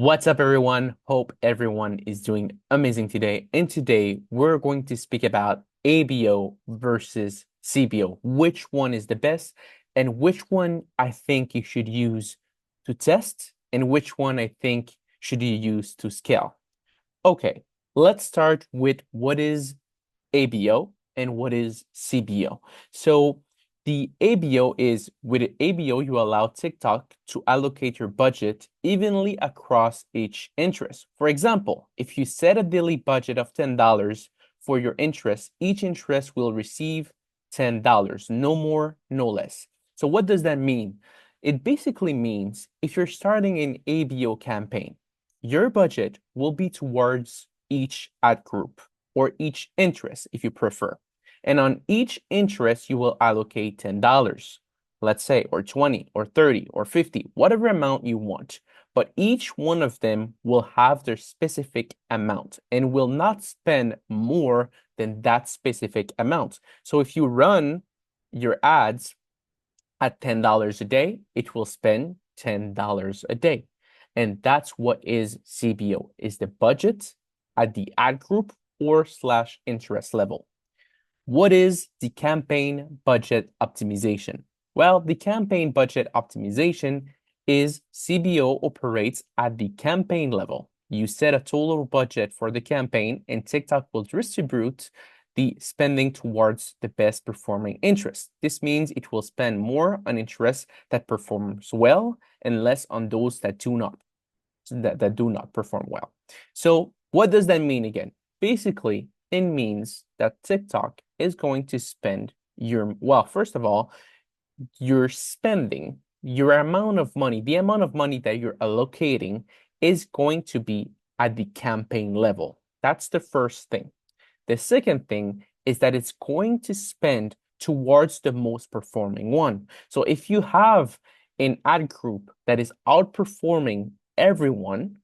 What's up, everyone? Hope everyone is doing amazing today. And today we're going to speak about ABO versus CBO. Which one is the best, and which one I think you should use to test, and which one I think should you use to scale. Okay, let's start with what is ABO and what is CBO. So the ABO is, with ABO, you allow TikTok to allocate your budget evenly across each interest. For example, if you set a daily budget of $10 for your interest, each interest will receive $10, no more, no less. So what does that mean? It basically means if you're starting an ABO campaign, your budget will be towards each ad group or each interest if you prefer. And on each interest, you will allocate $10, let's say, or 20, or 30, or 50, whatever amount you want. But each one of them will have their specific amount and will not spend more than that specific amount. So if you run your ads at $10 a day, it will spend $10 a day. And that's what is CBO, is the budget at the ad group or slash interest level. What is the campaign budget optimization? Well, the campaign budget optimization is CBO operates at the campaign level. You set a total budget for the campaign, and TikTok will distribute the spending towards the best performing interest. This means it will spend more on interests that performs well and less on those that do not perform well. So what does that mean again? Basically, it means that TikTok is going to spend first of all, your spending, your amount of money, the amount of money that you're allocating is going to be at the campaign level. That's the first thing. The second thing is that it's going to spend towards the most performing one. So if you have an ad group that is outperforming everyone,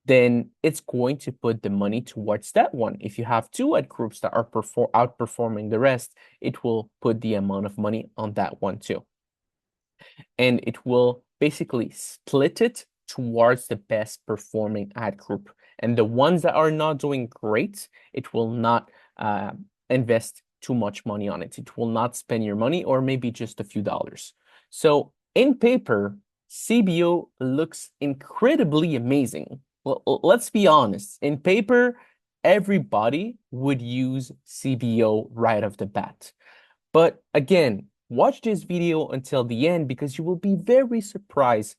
then it's going to put the money towards that one. If you have two ad groups that are outperforming the rest, it will put the amount of money on that one too. And it will basically split it towards the best performing ad group. And the ones that are not doing great, it will not invest too much money on it. It will not spend your money, or maybe just a few dollars. So in paper, CBO looks incredibly amazing. Well, let's be honest. In paper, everybody would use CBO right off the bat. But again, watch this video until the end because you will be very surprised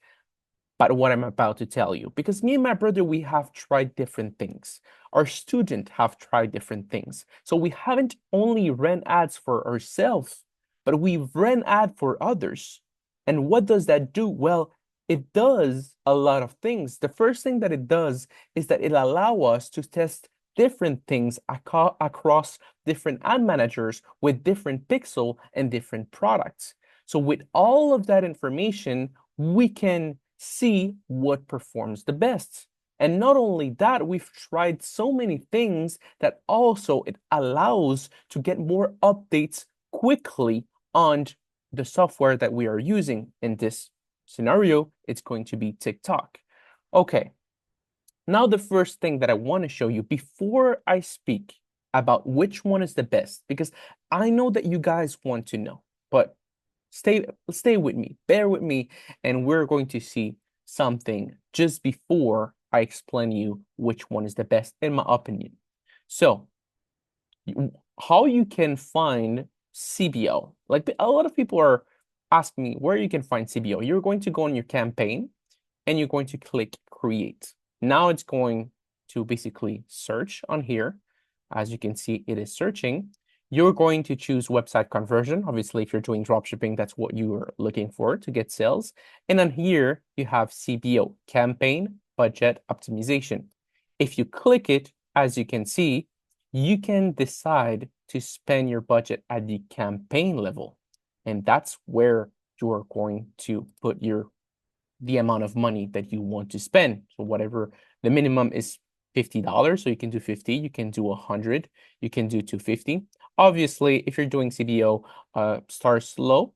by what I'm about to tell you. Because me and my brother, we have tried different things. Our students have tried different things. So we haven't only ran ads for ourselves, but we've ran ad for others. And what does that do? Well, it does a lot of things. The first thing that it does is that it allows us to test different things across different ad managers with different pixel and different products. So with all of that information, we can see what performs the best. And not only that, we've tried so many things that also it allows to get more updates quickly on the software that we are using. In this scenario, it's going to be TikTok. Okay. Now, the first thing that I want to show you before I speak about which one is the best, because I know that you guys want to know, but stay with me, bear with me, and we're going to see something just before I explain you which one is the best, in my opinion. So, how you can find CBO? Like, a lot of people are asking me where you can find CBO. You're going to go on your campaign, and you're going to click Create. Now it's going to basically search on here. As you can see, it is searching. You're going to choose website conversion. Obviously, if you're doing dropshipping, that's what you are looking for to get sales. And on here, you have CBO, Campaign Budget Optimization. If you click it, as you can see, you can decide to spend your budget at the campaign level. And that's where you're going to put the amount of money that you want to spend. So whatever the minimum is $50, so you can do 50, you can do 100, you can do 250. Obviously, if you're doing CBO, start slow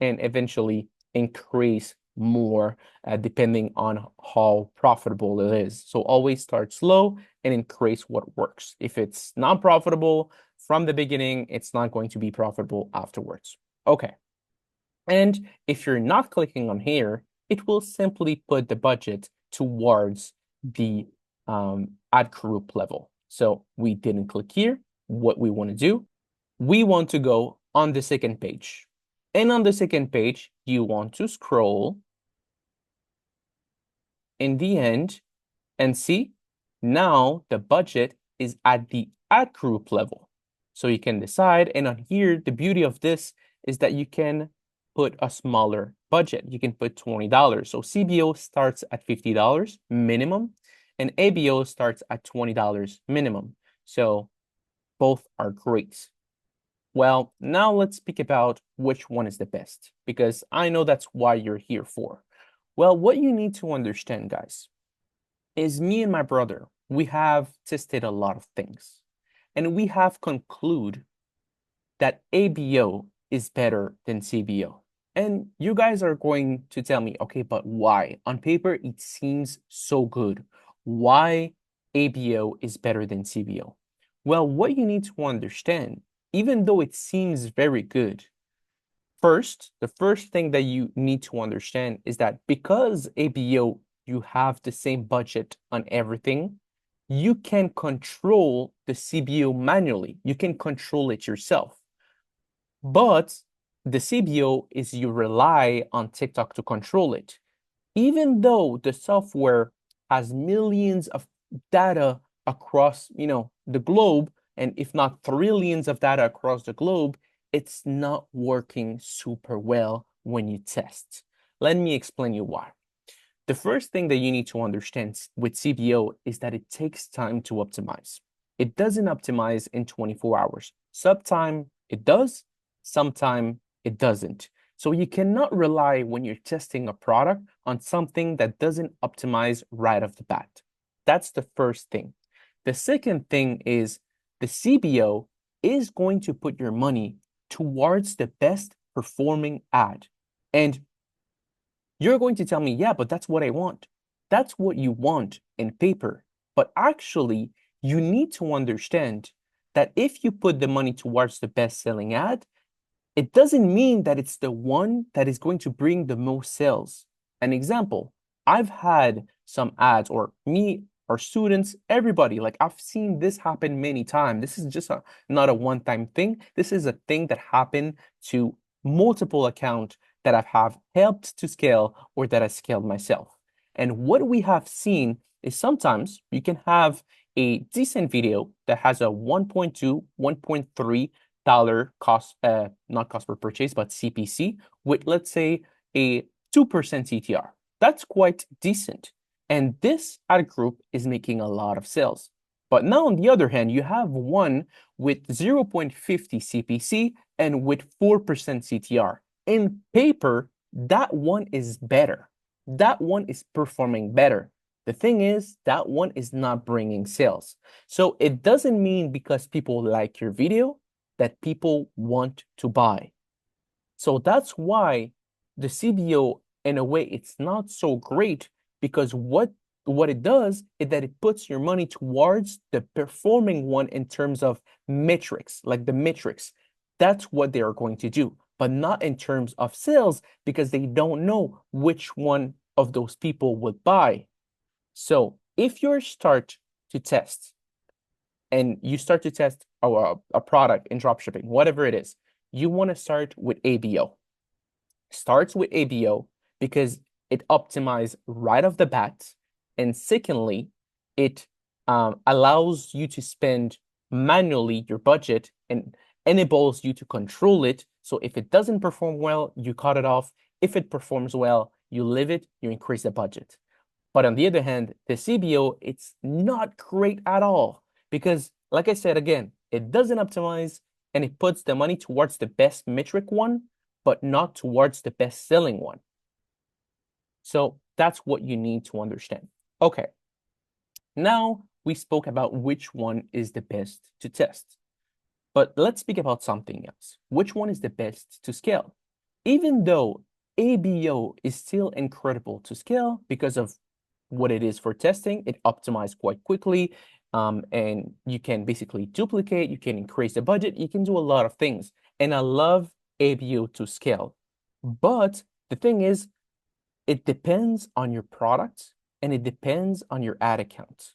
and eventually increase more depending on how profitable it is. So always start slow and increase what works. If it's not profitable from the beginning, it's not going to be profitable afterwards. Okay. And if you're not clicking on here, it will simply put the budget towards the ad group level. So we didn't click here. What we want to do, we want to go on the second page. And on the second page, you want to scroll in the end and see now the budget is at the ad group level. So you can decide. And on here, the beauty of this is that you can put a smaller budget. You can put $20. So CBO starts at $50 minimum and ABO starts at $20 minimum. So both are great. Well, now let's speak about which one is the best, because I know that's why you're here for. Well, what you need to understand, guys, is me and my brother, we have tested a lot of things, and we have concluded that ABO is better than CBO. And you guys are going to tell me, okay, but why? On paper, it seems so good. Why ABO is better than CBO? Well, what you need to understand, even though it seems very good, first, the first thing that you need to understand is that because ABO, you have the same budget on everything, you can control the CBO manually. You can control it yourself. But the CBO is you rely on TikTok to control it. Even though the software has millions of data across, the globe, and if not trillions of data across the globe, it's not working super well when you test. Let me explain you why. The first thing that you need to understand with CBO is that it takes time to optimize. It doesn't optimize in 24 hours. Sometime it does, sometime it doesn't. So you cannot rely when you're testing a product on something that doesn't optimize right off the bat. That's the first thing. The second thing is the CBO is going to put your money towards the best performing ad. And you're going to tell me, yeah, but that's what I want. That's what you want in paper. But actually, you need to understand that if you put the money towards the best-selling ad, it doesn't mean that it's the one that is going to bring the most sales. An example, I've had some ads, or me, or students, everybody, like I've seen this happen many times. This is just not a one-time thing. This is a thing that happened to multiple accounts that I have helped to scale or that I scaled myself. And what we have seen is sometimes you can have a decent video that has a 1.2, 1.3 dollar cost, not cost per purchase, but CPC with, let's say, a 2% CTR. That's quite decent. And this ad group is making a lot of sales. But now, on the other hand, you have one with 0.50 CPC and with 4% CTR. In paper, that one is better. That one is performing better. The thing is, that one is not bringing sales. So it doesn't mean because people like your video that people want to buy. So that's why the CBO, in a way, it's not so great, because what it does is that it puts your money towards the performing one in terms of metrics, like the metrics. That's what they are going to do, but not in terms of sales, because they don't know which one of those people would buy. So if you start to test and you start to test a product in dropshipping, whatever it is, you want to start with ABO. Starts with ABO because it optimizes right off the bat. And secondly, it allows you to spend manually your budget and enables you to control it. So if it doesn't perform well, you cut it off. If it performs well, you leave it, you increase the budget. But on the other hand, the CBO, it's not great at all because, like I said, again, it doesn't optimize and it puts the money towards the best metric one, but not towards the best selling one. So that's what you need to understand. Okay. Now we spoke about which one is the best to test. But let's speak about something else. Which one is the best to scale? Even though ABO is still incredible to scale because of what it is for testing. It optimized quite quickly, and you can basically duplicate, you can increase the budget, you can do a lot of things. And I love ABO to scale. But the thing is, it depends on your product and it depends on your ad account.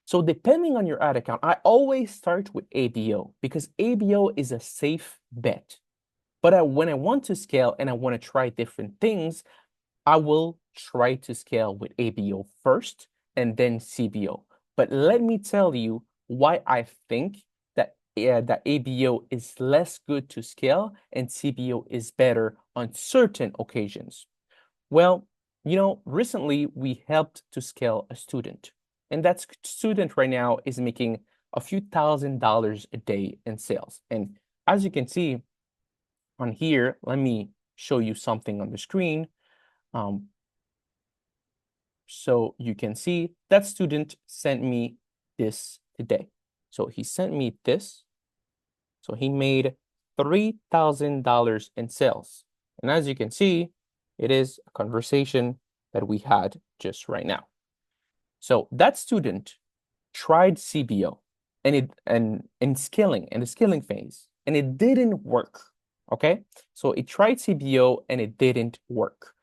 So depending on your ad account, I always start with ABO because ABO is a safe bet. But when I want to scale and I want to try different things, I will try to scale with ABO first and then CBO. But let me tell you why I think that ABO is less good to scale and CBO is better on certain occasions. Well, recently we helped to scale a student, and that student right now is making a few $1,000s a day in sales. And as you can see on here, let me show you something on the screen. So you can see that student sent me this today. So he sent me this. So he made $3,000 in sales. And as you can see, it is a conversation that we had just right now. So that student tried CBO and in scaling, in the scaling phase, and it didn't work. Okay, so it tried CBO and it didn't work.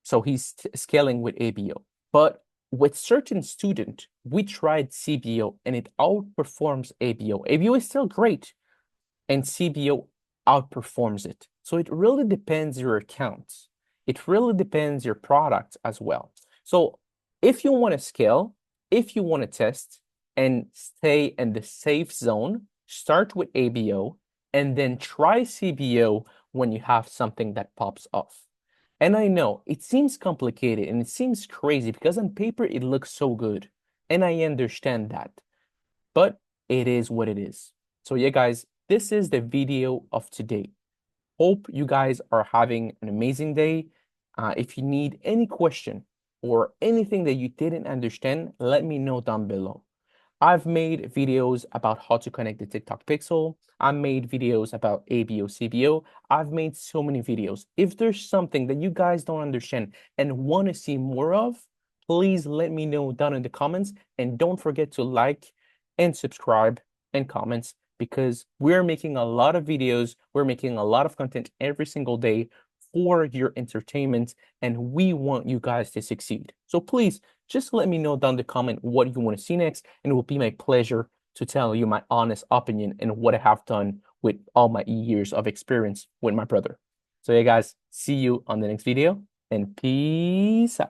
So he's scaling with ABO. But with certain student, we tried CBO and it outperforms ABO. ABO is still great, and CBO outperforms it. So it really depends your accounts. It really depends your product as well. So if you want to scale, if you want to test and stay in the safe zone, start with ABO and then try CBO when you have something that pops off. And I know it seems complicated and it seems crazy because on paper it looks so good. And I understand that. But it is what it is. So yeah, guys, this is the video of today. Hope you guys are having an amazing day. If you need any question or anything that you didn't understand, let me know down below. I've made videos about how to connect the TikTok pixel. I made videos about ABO, CBO. I've made so many videos. If there's something that you guys don't understand and want to see more of, please let me know down in the comments. And don't forget to like and subscribe and comments because we're making a lot of videos. We're making a lot of content every single day for your entertainment, and we want you guys to succeed. So please just let me know down in the comment what you want to see next, and it will be my pleasure to tell you my honest opinion and what I have done with all my years of experience with my brother. So yeah, guys, see you on the next video, and peace out.